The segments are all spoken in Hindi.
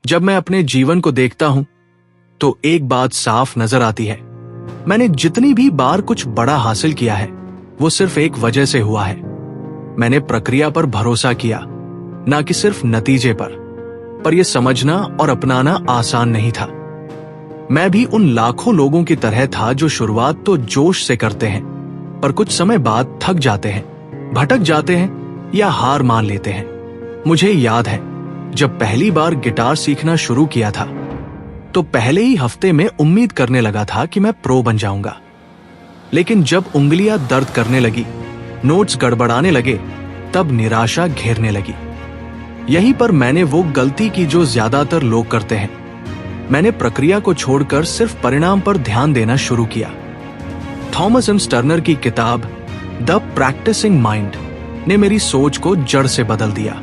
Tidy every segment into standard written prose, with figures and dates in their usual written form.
जब मैं अपने जीवन को देखता हूं तो एक बात साफ नजर आती है। मैंने जितनी भी बार कुछ बड़ा हासिल किया है वो सिर्फ एक वजह से हुआ है। मैंने प्रक्रिया पर भरोसा किया, ना कि सिर्फ नतीजे पर यह समझना और अपनाना आसान नहीं था। मैं भी उन लाखों लोगों की तरह था जो शुरुआत तो जोश से करते हैं, पर कुछ समय बाद थक जाते हैं, भटक जाते हैं या हार मान लेते हैं। मुझे याद है जब पहली बार गिटार सीखना शुरू किया था तो पहले ही हफ्ते में उम्मीद करने लगा था कि मैं प्रो बन जाऊंगा। लेकिन जब उंगलियां दर्द करने लगी, नोट्स गड़बड़ाने लगे, तब निराशा घेरने लगी। यहीं पर मैंने वो गलती की जो ज्यादातर लोग करते हैं। मैंने प्रक्रिया को छोड़कर सिर्फ परिणाम पर ध्यान देना शुरू किया। थॉमस एम स्टर्नर की किताब द प्रैक्टिसिंग माइंड ने मेरी सोच को जड़ से बदल दिया।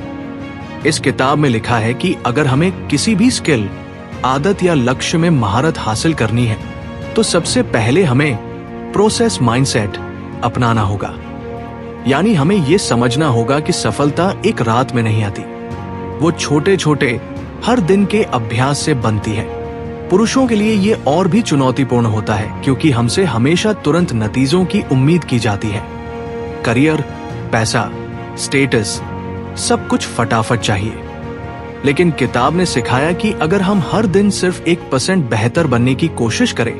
इस किताब में लिखा है कि अगर हमें किसी भी स्किल, आदत या लक्ष्य में महारत हासिल करनी है तो सबसे पहले हमें प्रोसेस माइंडसेट अपनाना होगा। यानी हमें यह समझना होगा कि सफलता एक रात में नहीं आती, वो छोटे छोटे हर दिन के अभ्यास से बनती है। पुरुषों के लिए ये और भी चुनौतीपूर्ण होता है क्योंकि हमसे हमेशा तुरंत नतीजों की उम्मीद की जाती है। करियर, पैसा, स्टेटस, सब कुछ फटाफट चाहिए। लेकिन किताब ने सिखाया कि अगर हम हर दिन सिर्फ 1% बेहतर बनने की कोशिश करें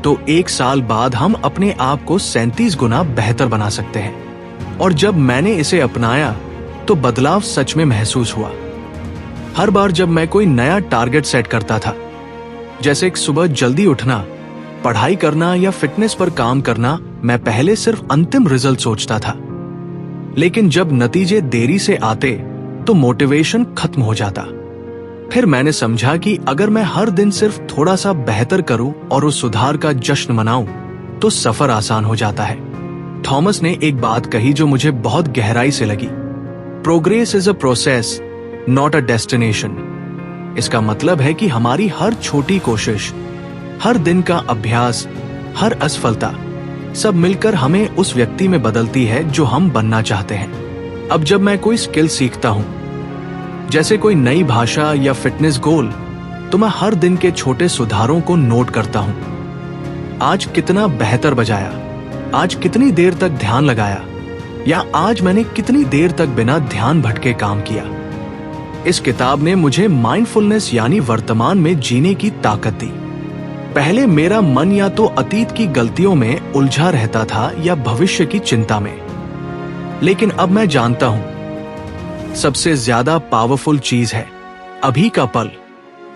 तो 1 साल बाद हम अपने आप को 37 गुना बेहतर बना सकते हैं। और जब मैंने इसे अपनाया तो बदलाव सच में महसूस हुआ। हर बार जब मैं कोई नया टारगेट सेट करता था, जैसे एक सुबह जल्दी उठना, पढ़ाई करना या फिटनेस पर काम करना, मैं पहले सिर्फ अंतिम रिजल्ट सोचता था। लेकिन जब नतीजे देरी से आते तो मोटिवेशन खत्म हो जाता। फिर मैंने समझा कि अगर मैं हर दिन सिर्फ थोड़ा सा बेहतर करूं और उस सुधार का जश्न मनाऊं तो सफर आसान हो जाता है। थॉमस ने एक बात कही जो मुझे बहुत गहराई से लगी। Progress is a process, not a destination. इसका मतलब है कि हमारी हर छोटी कोशिश, हर दिन का अभ्यास, हर असफलता, सब मिलकर हमें उस व्यक्ति में बदलती है जो हम बनना चाहते हैं। अब जब मैं कोई स्किल सीखता हूं, जैसे कोई नई भाषा या फिटनेस गोल, तो मैं हर दिन के छोटे सुधारों को नोट करता हूं। आज कितना बेहतर बजाया, आज कितनी देर तक ध्यान लगाया, या आज मैंने कितनी देर तक बिना ध्यान भटके काम किया। इस किताब ने मुझे माइंडफुलनेस यानी वर्तमान में जीने की ताकत दी। पहले मेरा मन या तो अतीत की गलतियों में उलझा रहता था या भविष्य की चिंता में। लेकिन अब मैं जानता हूं, सबसे ज्यादा पावरफुल चीज है अभी का पल।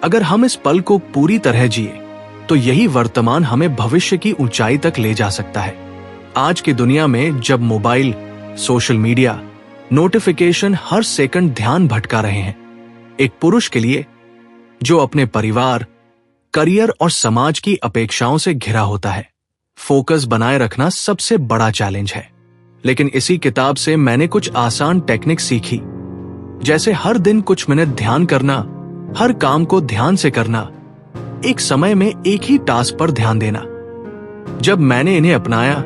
अगर हम इस पल को पूरी तरह जिए तो यही वर्तमान हमें भविष्य की ऊंचाई तक ले जा सकता है। आज की दुनिया में जब मोबाइल, सोशल मीडिया, नोटिफिकेशन हर सेकंड ध्यान भटका रहे हैं, एक पुरुष के लिए जो अपने परिवार, करियर और समाज की अपेक्षाओं से घिरा होता है, फोकस बनाए रखना सबसे बड़ा चैलेंज है। लेकिन इसी किताब से मैंने कुछ आसान टेक्निक सीखी, जैसे हर दिन कुछ मिनट ध्यान करना, हर काम को ध्यान से करना, एक समय में एक ही टास्क पर ध्यान देना। जब मैंने इन्हें अपनाया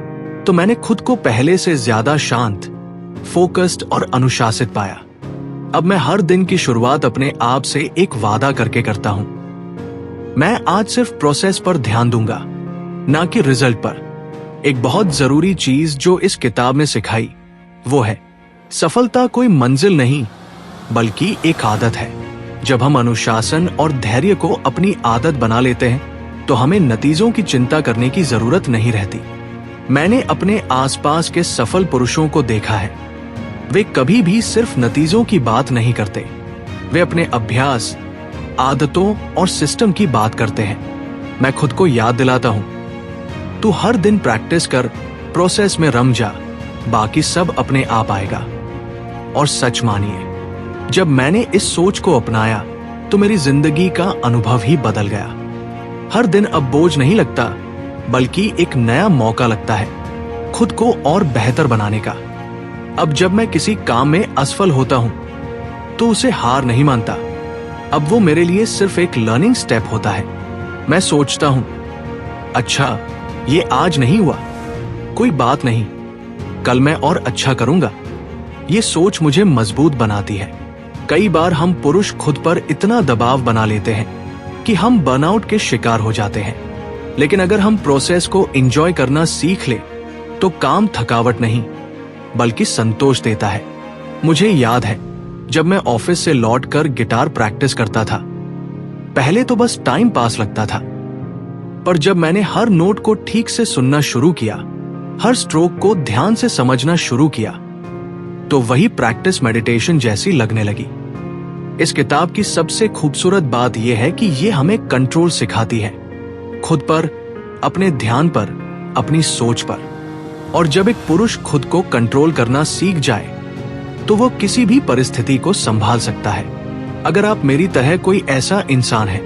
तो मैंने खुद को पहले से ज्यादा शांत, फोकस्ड और अनुशासित पाया। अब मैं हर दिन की शुरुआत अपने आप से एक वादा करके करता हूं। मैं आज सिर्फ प्रोसेस पर ध्यान दूंगा, ना कि रिजल्ट पर। एक बहुत जरूरी चीज जो इस किताब ने सिखाई वो है, सफलता कोई मंजिल नहीं बल्कि एक आदत है। जब हम अनुशासन और धैर्य को अपनी आदत बना लेते हैं तो हमें नतीजों की चिंता करने की जरूरत नहीं रहती। मैंने अपने आसपास के सफल पुरुषों को देखा है, वे कभी भी सिर्फ नतीजों की बात नहीं करते, वे अपने अभ्यास, आदतों और सिस्टम की बात करते हैं। मैं खुद को याद दिलाता हूं, तू हर दिन प्रैक्टिस कर, प्रोसेस में रम जा, बाकी सब अपने आप आएगा। और सच मानिए, जब मैंने इस सोच को अपनाया तो मेरी जिंदगी का अनुभव ही बदल गया। हर दिन अब बोझ नहीं लगता बल्कि एक नया मौका लगता है खुद को और बेहतर बनाने का। अब जब मैं किसी काम में असफल होता हूं तो उसे हार नहीं मानता। अब वो मेरे लिए सिर्फ एक लर्निंग स्टेप होता है। मैं सोचता हूं, अच्छा ये आज नहीं हुआ, कोई बात नहीं, कल मैं और अच्छा करूंगा। ये सोच मुझे मजबूत बनाती है। कई बार हम पुरुष खुद पर इतना दबाव बना लेते हैं कि हम बर्नआउट के शिकार हो जाते हैं। लेकिन अगर हम प्रोसेस को एंजॉय करना सीख ले तो काम थकावट नहीं बल्कि संतोष देता है। मुझे याद है जब मैं ऑफिस से लौटकर गिटार प्रैक्टिस करता था, पहले तो बस टाइम पास लगता था, पर जब मैंने हर नोट को ठीक से सुनना शुरू किया, हर स्ट्रोक को ध्यान से समझना शुरू किया, तो वही प्रैक्टिस मेडिटेशन जैसी लगने लगी। इस किताब की सबसे खूबसूरत बात यह है कि यह हमें कंट्रोल सिखाती है, खुद पर, अपने ध्यान पर, अपनी सोच पर। और जब एक पुरुष खुद को कंट्रोल करना सीख जाए तो वो किसी भी परिस्थिति को संभाल सकता है। अगर आप मेरी तरह कोई ऐसा इंसान है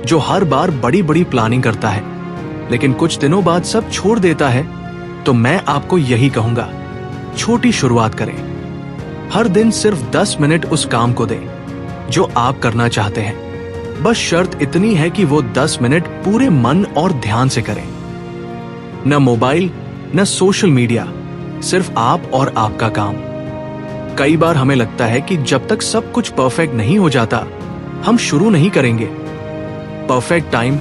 जो हर बार बड़ी बड़ी प्लानिंग करता है लेकिन कुछ दिनों बाद सब छोड़ देता है, तो मैं आपको यही कहूंगा, छोटी शुरुआत करें। हर दिन सिर्फ 10 मिनट उस काम को दें जो आप करना चाहते हैं। बस शर्त इतनी है कि वो 10 मिनट पूरे मन और ध्यान से करें। न मोबाइल, न सोशल मीडिया, सिर्फ आप और आपका काम। कई बार हमें लगता है कि जब तक सब कुछ परफेक्ट नहीं हो जाता, हम शुरू नहीं करेंगे। Perfect time,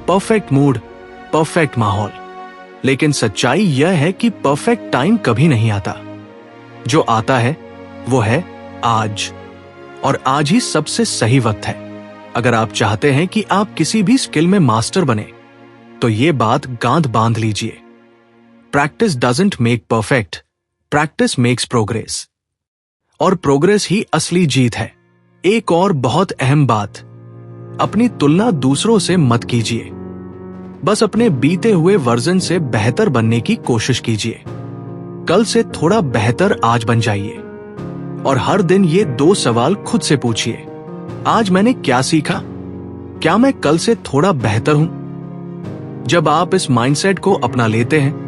perfect mood, perfect माहौल। लेकिन सच्चाई यह है कि परफेक्ट टाइम कभी नहीं आता। जो आता है वो है आज, और आज ही सबसे सही वक्त है। अगर आप चाहते हैं कि आप किसी भी स्किल में मास्टर बने, तो ये बात गांठ बांध लीजिए। Practice doesn't make perfect, practice makes progress. और प्रोग्रेस ही असली जीत है। एक और बहुत अहम बात, अपनी तुलना दूसरों से मत कीजिए। बस अपने बीते हुए वर्जन से बेहतर बनने की कोशिश कीजिए। कल से थोड़ा बेहतर आज बन जाइए। और हर दिन ये 2 सवाल खुद से पूछिए, आज मैंने क्या सीखा? क्या मैं कल से थोड़ा बेहतर हूं? जब आप इस माइंडसेट को अपना लेते हैं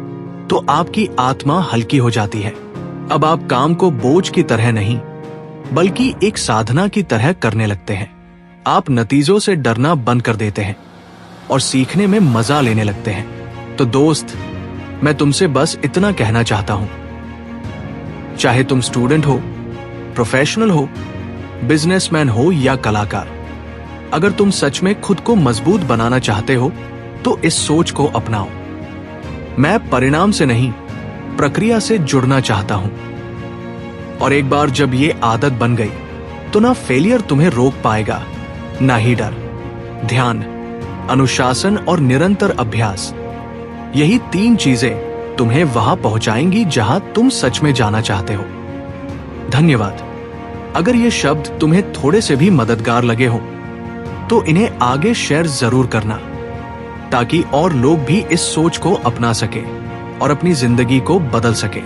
तो आपकी आत्मा हल्की हो जाती है। अब आप काम को बोझ की तरह नहीं बल्कि एक साधना की तरह करने लगते हैं। आप नतीजों से डरना बंद कर देते हैं और सीखने में मजा लेने लगते हैं। तो दोस्त, मैं तुमसे बस इतना कहना चाहता हूं, चाहे तुम स्टूडेंट हो, प्रोफेशनल हो, बिजनेसमैन हो या कलाकार, अगर तुम सच में खुद को मजबूत बनाना चाहते हो तो इस सोच को अपनाओ। मैं परिणाम से नहीं, प्रक्रिया से जुड़ना चाहता हूं। और एक बार जब ये आदत बन गई तो ना फेलियर तुम्हें रोक पाएगा, ना ही डर। ध्यान, अनुशासन और निरंतर अभ्यास, यही 3 चीजें तुम्हें वहां पहुंचाएंगी जहां तुम सच में जाना चाहते हो। धन्यवाद। अगर ये शब्द तुम्हें थोड़े से भी मददगार लगे हो तो इन्हें आगे शेयर जरूर करना, ताकि और लोग भी इस सोच को अपना सके और अपनी जिंदगी को बदल सके।